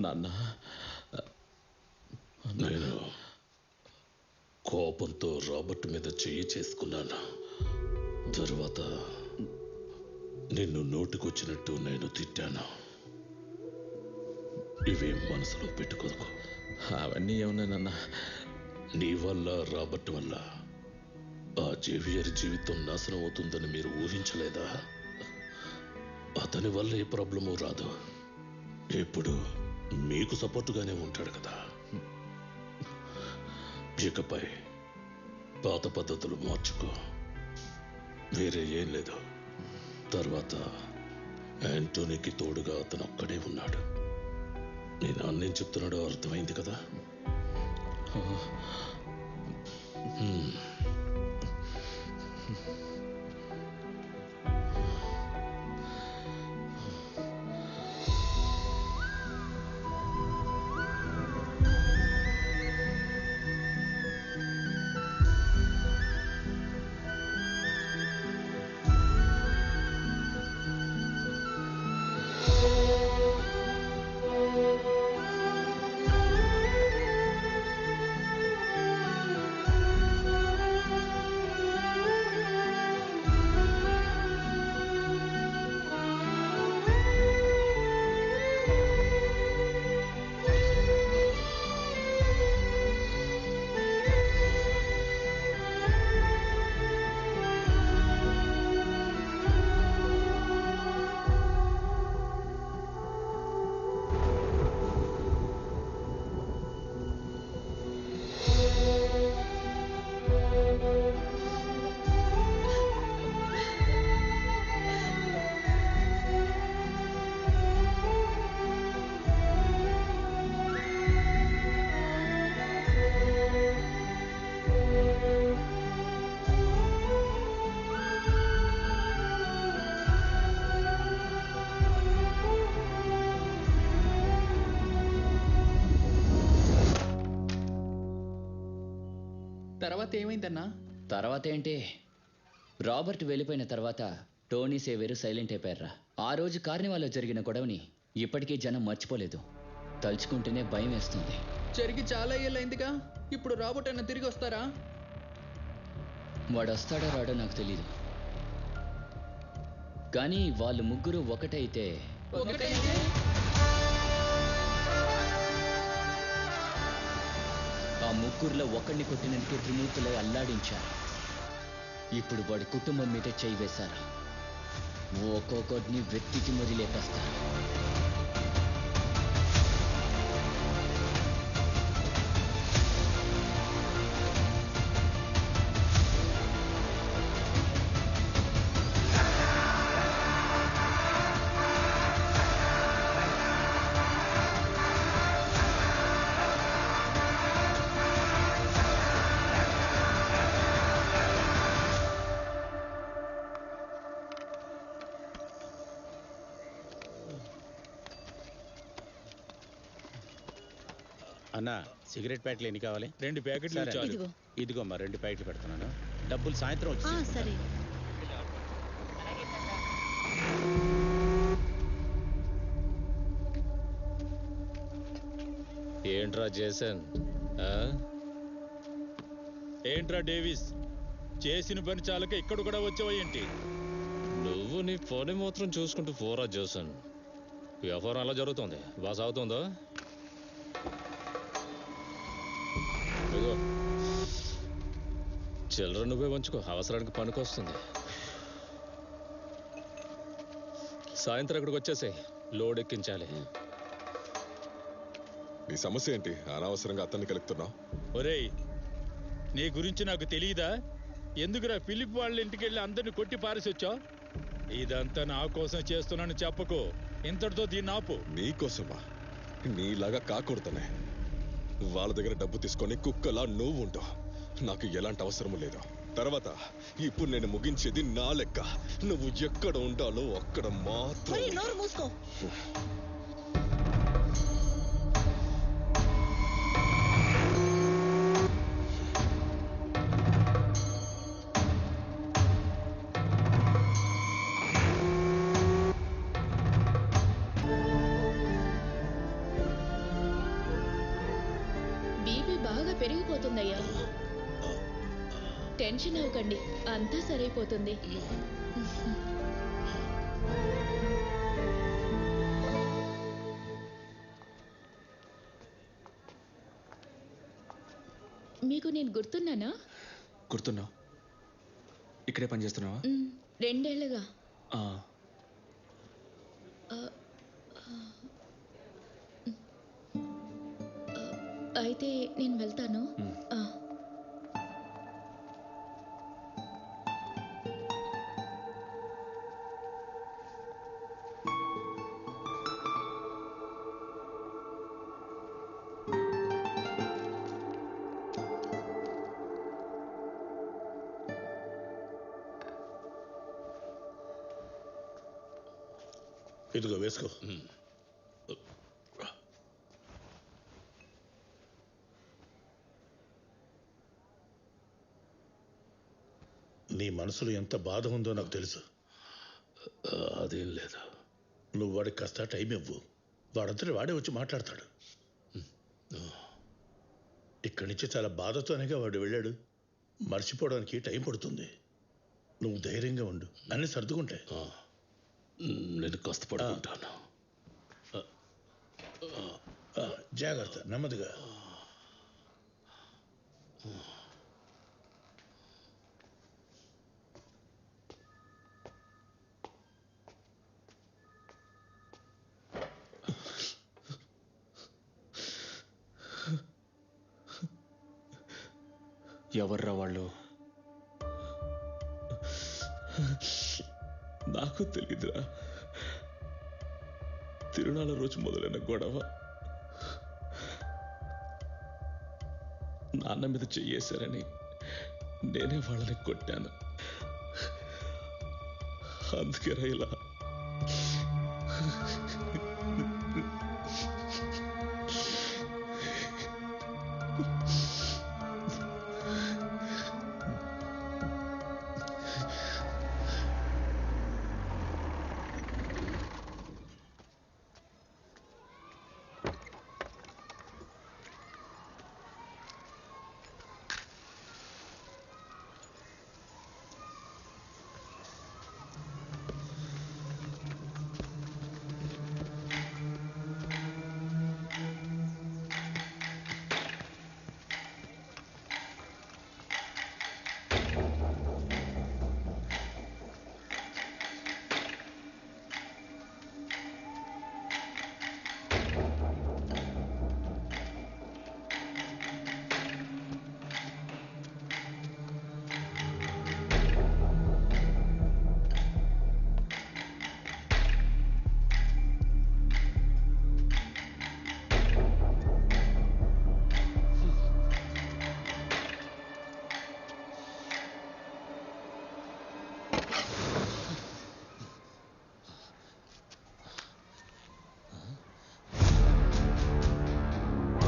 నాన్న నేను కోపంతో రాబర్ట్ మీద చెయ్యి చేసుకున్నాను. తర్వాత నిన్ను నోటికొచ్చినట్టు నేను తిట్టాను. ఇవేం మనసులో పెట్టుకోకు. అవన్నీ ఏమన్నా నాన్న. నీ వల్ల రాబర్ట్ వల్ల ఆ జేవియర్ జీవితం నాశనం అవుతుందని మీరు ఊహించలేదా? అతని వల్ల ఏ ప్రాబ్లము రాదు. ఎప్పుడు మీకు సపోర్టుగానే ఉంటాడు కదా. ఇకపై పాత పద్ధతులు మార్చుకో. వేరే ఏం లేదు. తర్వాత యాంటోనీకి తోడుగా అతను ఒక్కడే ఉన్నాడు. నేను అన్నేం చెప్తున్నాడో అర్థమైంది కదా. తర్వాత ఏమైందన్నా? తర్వాత ఏంటి, రాబర్ట్ వెళ్ళిపోయిన తర్వాత టోనీ సేవేరు సైలెంట్ అయిపోయారా. ఆ రోజు కార్నివాల్లో జరిగిన గొడవని ఇప్పటికీ జనం మర్చిపోలేదు. తలుచుకుంటేనే భయం వేస్తుంది. జరిగి చాలా ఏళ్ళైందిగా. ఇప్పుడు రాబర్ట్ అన్న తిరిగి వస్తారా? వాడు వస్తాడో రాడో నాకు తెలీదు, కానీ వాళ్ళు ముగ్గురు ఒకటైతే ఒకటైతే ఆ ముగ్గురులో ఒకడిని కొట్టినందుకే త్రిమూర్తులై అల్లాడించారు. ఇప్పుడు వాడి కుటుంబం మీద చేయి వేశారు. ఒక్కొక్కడిని వెతికి మరి లేపేస్తారు. అన్నా, సిగరెట్ ప్యాకెట్లు ఎన్ని కావాలి? 2 ప్యాకెట్లు సరే. చాలు. ఇదిగోమ్మా 2 ప్యాకెట్లు పెడుతున్నాను. డబ్బులు సాయంత్రం వచ్చి తీసుకుంటాను. సరే. ఏంట్రా జేసన్? ఏంట్రా డేవిస్, చేసిన పని చాలక ఇక్కడ కూడా వచ్చావేంటి? నువ్వు నీ పని మాత్రం చూసుకుంటూ పోరా జేసన్. వ్యాపారం అలా జరుగుతుంది, బాగా సాగుతుందా? ఇదిగో చిల్లర నువ్వే వంచుకో, అవసరానికి పనికొస్తుంది. సాయంత్రం ఇక్కడికి వచ్చేసాయి, లోడ్ ఎక్కించాలి. నీ సమస్య ఏంటి? అనవసరంగా అతన్ని కలుపుతున్నావు. ఒరేయ్, నీ గురించి నాకు తెలియదా? ఎందుకురా ఫిలిప్ వాళ్ళ ఇంటికి వెళ్ళి అందరిని కొట్టి పారేసి వచ్చావు? ఇదంతా నా కోసం చేస్తున్నాను చెప్పకు. ఇంతటితో దీన్ని ఆపు. నీకోసమా? నీలాగా కాకూడదనే. వాళ్ళ దగ్గర డబ్బు తీసుకొని కుక్కలా నువ్వు ఉంటావు. నాకు ఎలాంటి అవసరము లేదు. తర్వాత ఇప్పుడు నేను ముగించేది నా లెక్క. నువ్వు ఎక్కడ ఉండాలో అక్కడ మాత్రం. నోరు మూసుకో. పెరిగిపోతుందయ్యా. టెన్షన్ అవ్వకండి, అంతా సరైపోతుంది. మీకు నేను గుర్తున్నానా? గుర్తున్నావు. ఇక్కడే పని చేస్తున్నావా? 2 ఏళ్లుగా. అయితే నేను వెళ్తాను. ఇదిగో వేసుకో. నీ మనసులో ఎంత బాధ ఉందో నాకు తెలుసు. అదేం లేదు. నువ్వు వాడికి కాస్త టైం ఇవ్వు, వాడంతటి వాడే వచ్చి మాట్లాడతాడు. ఇక్కడి నుంచి చాలా బాధతోనేగా వాడు వెళ్ళాడు. మర్చిపోవడానికి టైం పడుతుంది. నువ్వు ధైర్యంగా ఉండు, అన్నీ సర్దుకుంటాయి. నేను కాస్త పడుకుంటాను. జాగ్రత్త, నెమ్మదిగా. ఎవర్రా వాళ్ళు? నాకు తెలియదురా. తిరునాళ్ళ రోజు మొదలైన గొడవ. నాన్న మీద చెయ్యేశారని నేనే వాళ్ళని కొట్టాను. అందుకే ఇలా